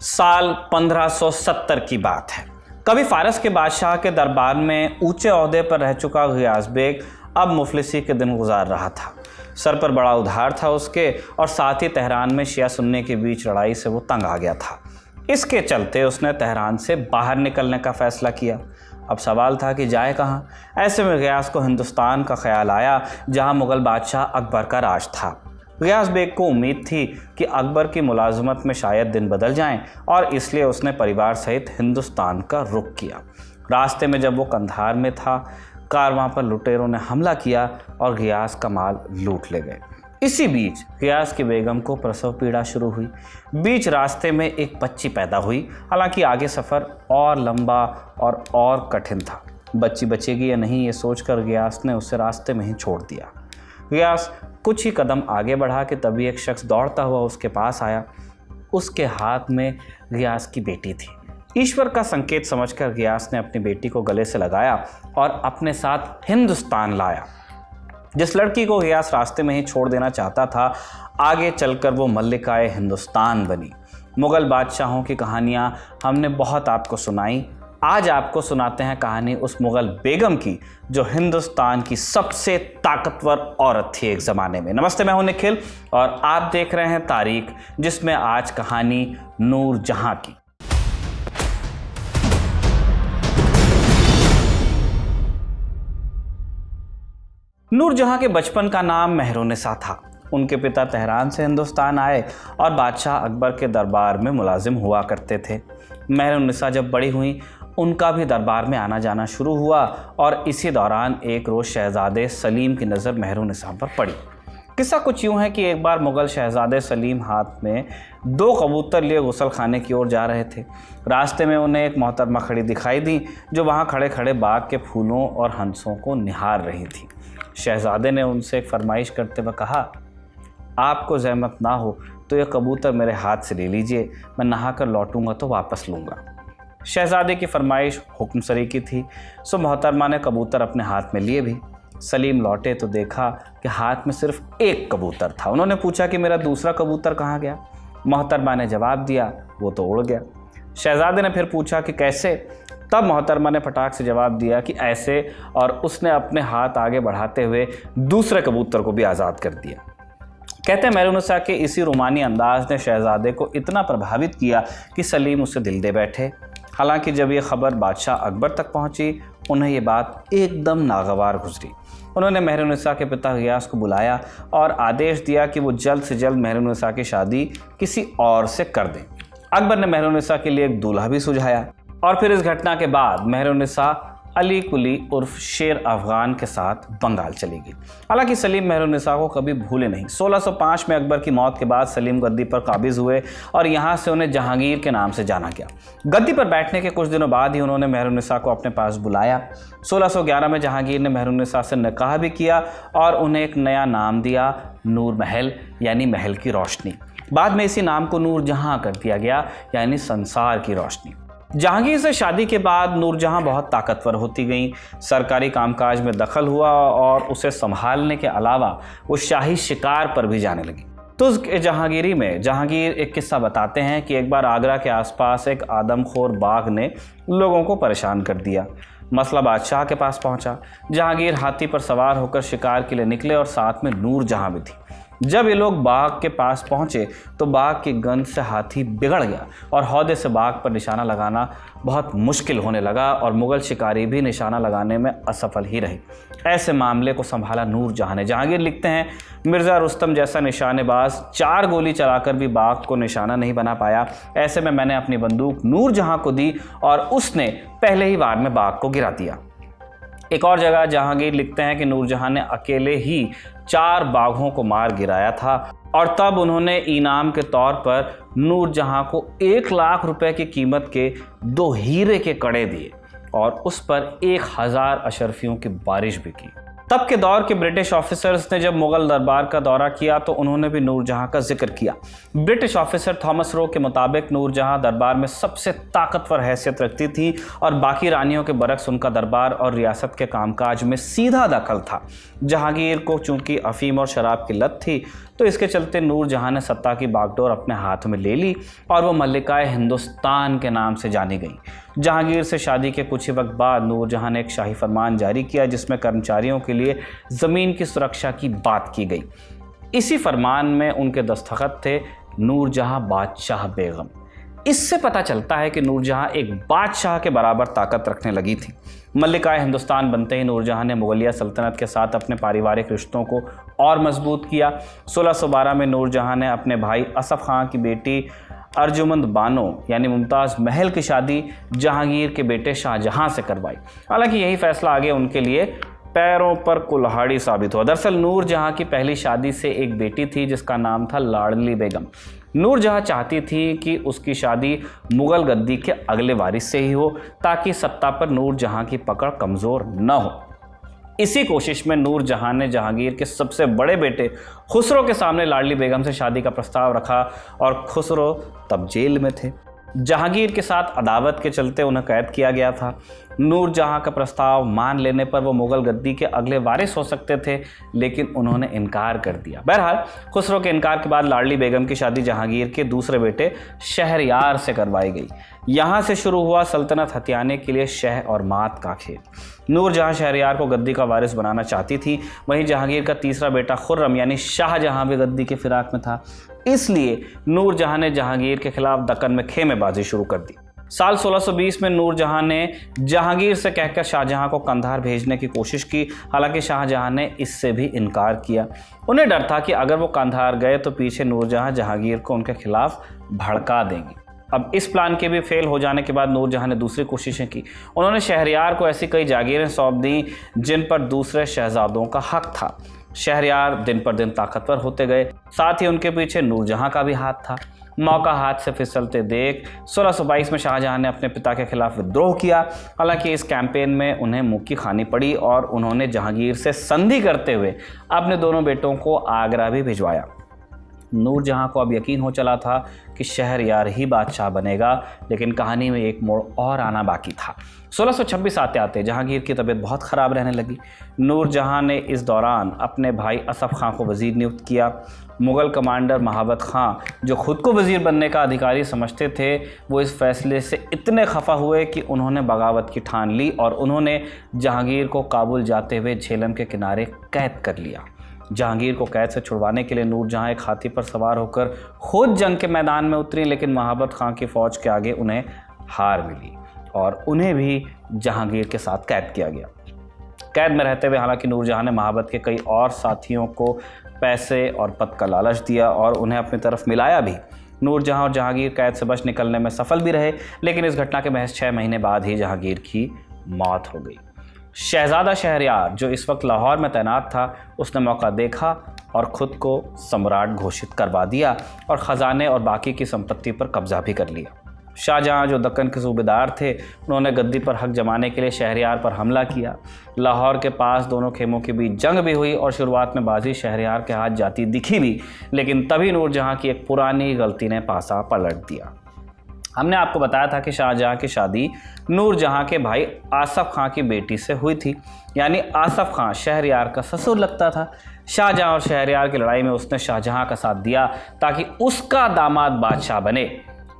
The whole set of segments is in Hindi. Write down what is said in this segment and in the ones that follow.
साल 1570 की बात है। कभी फारस के बादशाह के दरबार में ऊंचे ओहदे पर रह चुका गियास बेग अब मुफलिसी के दिन गुजार रहा था। सर पर बड़ा उधार था उसके, और साथ ही तेहरान में शिया सुन्नी के बीच लड़ाई से वो तंग आ गया था। इसके चलते उसने तेहरान से बाहर निकलने का फैसला किया। अब सवाल था कि जाए कहाँ। ऐसे में गियास को हिंदुस्तान का ख्याल आया, जहाँ मुग़ल बादशाह अकबर का राज था। गियास बेग को उम्मीद थी कि अकबर की मुलाजमत में शायद दिन बदल जाएं, और इसलिए उसने परिवार सहित हिंदुस्तान का रुख किया। रास्ते में जब वो कंधार में था, कारवां पर लुटेरों ने हमला किया और गियास का माल लूट ले गए। इसी बीच गियास की बेगम को प्रसव पीड़ा शुरू हुई। बीच रास्ते में एक बच्ची पैदा हुई। हालांकि आगे सफ़र और लंबा और कठिन था। बच्ची बचेगी या नहीं, ये सोचकर गियास ने उसे रास्ते में ही छोड़ दिया। गियास कुछ ही कदम आगे बढ़ा कि तभी एक शख्स दौड़ता हुआ उसके पास आया। उसके हाथ में गियास की बेटी थी। ईश्वर का संकेत समझकर गियास ने अपनी बेटी को गले से लगाया और अपने साथ हिंदुस्तान लाया। जिस लड़की को गियास रास्ते में ही छोड़ देना चाहता था, आगे चलकर वो मल्लिकाए हिंदुस्तान बनी। मुग़ल बादशाहों की कहानियाँ हमने बहुत आपको सुनाई। आज आपको सुनाते हैं कहानी उस मुग़ल बेगम की जो हिंदुस्तान की सबसे ताकतवर औरत थी एक ज़माने में। नमस्ते, मैं हूं निखिल और आप देख रहे हैं तारीख, जिसमें आज कहानी नूरजहां की। नूरजहां के बचपन का नाम मेहरुन्निसा था। उनके पिता तेहरान से हिंदुस्तान आए और बादशाह अकबर के दरबार में मुलाजिम हुआ करते थे। मेहरुन्निसा जब बड़ी हुई, उनका भी दरबार में आना जाना शुरू हुआ, और इसी दौरान एक रोज़ शहजादे सलीम की नज़र मेहरुन्निसा पर पड़ी। किस्सा कुछ यूँ है कि एक बार मुग़ल शहजादे सलीम हाथ में 2 कबूतर लिए गुसल खाने की ओर जा रहे थे। रास्ते में उन्हें एक मोहतरमा खड़ी दिखाई दी, जो वहाँ खड़े खड़े बाग के फूलों और हंसों को निहार रही थी। शहजादे ने उनसे एक फरमाइश करते हुए कहा, आपको ज़हमत ना हो तो ये कबूतर मेरे हाथ से ले लीजिए, मैं नहाकर लौटूंगा तो वापस लूँगा। शहजादे की फरमाइश हुक्मसरी की थी, सो मोहतरमा ने कबूतर अपने हाथ में लिए भी। सलीम लौटे तो देखा कि हाथ में सिर्फ एक कबूतर था। उन्होंने पूछा कि मेरा दूसरा कबूतर कहाँ गया। मोहतरमा ने जवाब दिया, वो तो उड़ गया। शहजादे ने फिर पूछा कि कैसे। तब मोहतरमा ने फटाक से जवाब दिया कि ऐसे, और उसने अपने हाथ आगे बढ़ाते हुए दूसरे कबूतर को भी आज़ाद कर दिया। कहते हैं मेहरुन्निसा के इसी रूमानी अंदाज ने शहजादे को इतना प्रभावित किया कि सलीम उसे दिल दे बैठे। हालांकि जब ये खबर बादशाह अकबर तक पहुंची, उन्हें ये बात एकदम नागवार गुजरी। उन्होंने मेहरुन्निसा के पिता गियास को बुलाया और आदेश दिया कि वो जल्द से जल्द मेहरुन्निसा की शादी किसी और से कर दें। अकबर ने मेहरुन्निसा के लिए एक दूल्हा भी सुझाया, और फिर इस घटना के बाद मेहरुन्निसा अली कुली उर्फ शेर अफगान के साथ बंगाल चली गई। हालांकि सलीम मेहरुन्निसा को कभी भूले नहीं। 1605 में अकबर की मौत के बाद सलीम गद्दी पर काबिज हुए और यहाँ से उन्हें जहांगीर के नाम से जाना गया। गद्दी पर बैठने के कुछ दिनों बाद ही उन्होंने मेहरुन्निसा को अपने पास बुलाया। 1611 में जहांगीर ने मेहरुन्निसा से निकाह भी किया और उन्हें एक नया नाम दिया, नूर महल, यानी महल की रोशनी। बाद में इसी नाम को नूरजहां कर दिया गया, यानी संसार की रोशनी। जहांगीर से शादी के बाद नूरजहां बहुत ताकतवर होती गई। सरकारी कामकाज में दखल हुआ और उसे संभालने के अलावा वो शाही शिकार पर भी जाने लगी। तुज़्क-ए-जहांगीरी में जहांगीर एक किस्सा बताते हैं कि एक बार आगरा के आसपास एक आदमखोर बाघ ने लोगों को परेशान कर दिया। मसला बादशाह के पास पहुंचा। जहांगीर हाथी पर सवार होकर शिकार के लिए निकले और साथ में नूरजहां भी थी। जब ये लोग बाघ के पास पहुंचे तो बाघ की गंध से हाथी बिगड़ गया और हौदे से बाघ पर निशाना लगाना बहुत मुश्किल होने लगा, और मुग़ल शिकारी भी निशाना लगाने में असफल ही रहे। ऐसे मामले को संभाला नूरजहां ने। जहांगीर लिखते हैं, मिर्ज़ा रुस्तम जैसा निशानेबाज 4 गोली चलाकर भी बाघ को निशाना नहीं बना पाया। ऐसे में मैंने अपनी बंदूक नूरजहां को दी और उसने पहले ही वार में बाघ को गिरा दिया। एक और जगह जहांगीर लिखते हैं कि नूरजहां ने अकेले ही 4 बाघों को मार गिराया था, और तब उन्होंने इनाम के तौर पर नूरजहां को 1 लाख रुपए की कीमत के 2 हीरे के कड़े दिए और उस पर 1000 अशरफियों की बारिश भी की। तब के दौर के ब्रिटिश ऑफिसर्स ने जब मुग़ल दरबार का दौरा किया तो उन्होंने भी नूरजहां का जिक्र किया। ब्रिटिश ऑफिसर थॉमस रो के मुताबिक नूरजहां दरबार में सबसे ताकतवर हैसियत रखती थी और बाकी रानियों के बरक्स उनका दरबार और रियासत के कामकाज में सीधा दखल था। जहांगीर को चूंकि अफीम और शराब की लत थी, तो इसके चलते नूरजहां ने सत्ता की बागडोर अपने हाथ में ले ली और वो मल्लिकाए हिंदुस्तान के नाम से जानी गई। जहांगीर से शादी के कुछ ही वक्त बाद नूरजहां ने एक शाही फरमान जारी किया जिसमें कर्मचारियों के लिए ज़मीन की सुरक्षा की बात की गई। इसी फरमान में उनके दस्तखत थे नूरजहां बादशाह बेगम। इससे पता चलता है कि नूरजहां एक बादशाह के बराबर ताकत रखने लगी थी। मल्लिकाए हिंदुस्तान बनते ही नूरजहां ने मुगलिया सल्तनत के साथ अपने पारिवारिक रिश्तों को और मजबूत किया। 1612 में नूरजहां ने अपने भाई असफ खां की बेटी अर्जुमंद बानो यानी मुमताज़ महल की शादी जहांगीर के बेटे शाहजहां से करवाई। हालांकि यही फैसला आगे उनके लिए पैरों पर कुल्हाड़ी साबित हुआ। दरअसल नूरजहां की पहली शादी से एक बेटी थी जिसका नाम था लाडली बेगम। नूरजहां चाहती थी कि उसकी शादी मुगल गद्दी के अगले वारिस से ही हो ताकि सत्ता पर नूरजहां की पकड़ कमज़ोर न हो। इसी कोशिश में नूरजहां ने जहांगीर के सबसे बड़े बेटे खुसरो के सामने लाडली बेगम से शादी का प्रस्ताव रखा और खुसरो तब जेल में थे। जहांगीर के साथ अदावत के चलते उन्हें कैद किया गया था। नूरजहां का प्रस्ताव मान लेने पर वो मुगल गद्दी के अगले वारिस हो सकते थे, लेकिन उन्होंने इनकार कर दिया। बहरहाल खुसरो के इनकार के बाद लाडली बेगम की शादी जहांगीर के दूसरे बेटे शहरयार से करवाई गई। यहाँ से शुरू हुआ सल्तनत हथियाने के लिए शह और मात का खेल। नूरजहां शहरयार को गद्दी का वारिस बनाना चाहती थी, वहीं जहांगीर का तीसरा बेटा खुर्रम यानी शाहजहां भी गद्दी के फिराक में था। इसलिए नूरजहां ने जहांगीर के खिलाफ दक्कन में खेमेबाजी शुरू कर दी। साल 1620 में नूरजहां ने जहांगीर से कहकर शाहजहां को कंधार भेजने की कोशिश की। हालांकि शाहजहां ने इससे भी इनकार किया। उन्हें डर था कि अगर वो कंधार गए तो पीछे नूरजहां जहांगीर को उनके खिलाफ भड़का देंगी। अब इस प्लान के भी फेल हो जाने के बाद नूरजहां ने दूसरी कोशिशें की। उन्होंने शहरयार को ऐसी कई जागीरें सौंप दी जिन पर दूसरे शहजादों का हक था। शहरयार दिन पर दिन ताकतवर होते गए, साथ ही उनके पीछे नूरजहां का भी हाथ था। मौका हाथ से फिसलते देख 1622 में शाहजहां ने अपने पिता के खिलाफ विद्रोह किया। हालांकि इस कैंपेन में उन्हें मुक्की खानी पड़ी और उन्होंने जहांगीर से संधि करते हुए अपने दोनों बेटों को आगरा भी भिजवाया। नूरजहां को अब यकीन हो चला था कि शहरयार ही बादशाह बनेगा, लेकिन कहानी में एक मोड़ और आना बाकी था। 1626 आते आते जहांगीर की तबीयत बहुत ख़राब रहने लगी। नूरजहां ने इस दौरान अपने भाई असफ खां को वज़ीर नियुक्त किया। मुग़ल कमांडर महाबत खां, जो खुद को वज़ीर बनने का अधिकारी समझते थे, वो इस फैसले से इतने खफा हुए कि उन्होंने बगावत की ठान ली और उन्होंने जहांगीर को काबुल जाते हुए झेलम के किनारे कैद कर लिया। जहांगीर को कैद से छुड़वाने के लिए नूरजहां एक हाथी पर सवार होकर खुद जंग के मैदान में उतरी, लेकिन महाबत खां की फ़ौज के आगे उन्हें हार मिली और उन्हें भी जहांगीर के साथ कैद किया गया। कैद में रहते हुए हालांकि नूरजहां ने महाबत के कई और साथियों को पैसे और पद का लालच दिया और उन्हें अपनी तरफ मिलाया भी। नूरजहां और जहांगीर कैद से बच निकलने में सफल भी रहे, लेकिन इस घटना के महज 6 महीने बाद ही जहांगीर की मौत हो गई। शहजादा शहरयार, जो इस वक्त लाहौर में तैनात था, उसने मौका देखा और ख़ुद को सम्राट घोषित करवा दिया और ख़जाने और बाकी की संपत्ति पर कब्जा भी कर लिया। शाहजहां, जो दक्कन के सूबेदार थे, उन्होंने गद्दी पर हक जमाने के लिए शहरयार पर हमला किया। लाहौर के पास दोनों खेमों के बीच जंग भी हुई और शुरुआत में बाजी शहरयार के हाथ जाती दिखी भी, लेकिन तभी नूरजहां की एक पुरानी गलती ने पासा पलट दिया। हमने आपको बताया था कि शाहजहां की शादी नूरजहां के भाई आसफ खां की बेटी से हुई थी, यानी आसफ खां शहरयार का ससुर लगता था। शाहजहां और शहरयार की लड़ाई में उसने शाहजहां का साथ दिया ताकि उसका दामाद बादशाह बने।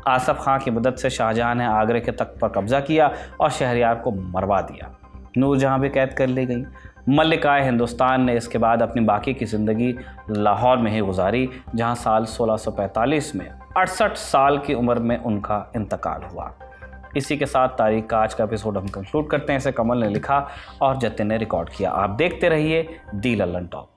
आसफ खां की मदद से शाहजहां ने आगरे के तख्त पर कब्जा किया और शहरयार को मरवा दिया। नूरजहां भी कैद कर ली गई। मल्लिकाए हिंदुस्तान ने इसके बाद अपनी बाकी की ज़िंदगी लाहौर में ही गुजारी, जहां साल 1645 में 68 साल की उम्र में उनका इंतकाल हुआ। इसी के साथ तारीख का आज का एपिसोड हम कंक्लूड करते हैं। इसे कमल ने लिखा और जतिन ने रिकॉर्ड किया। आप देखते रहिए दी लल्लन टॉप।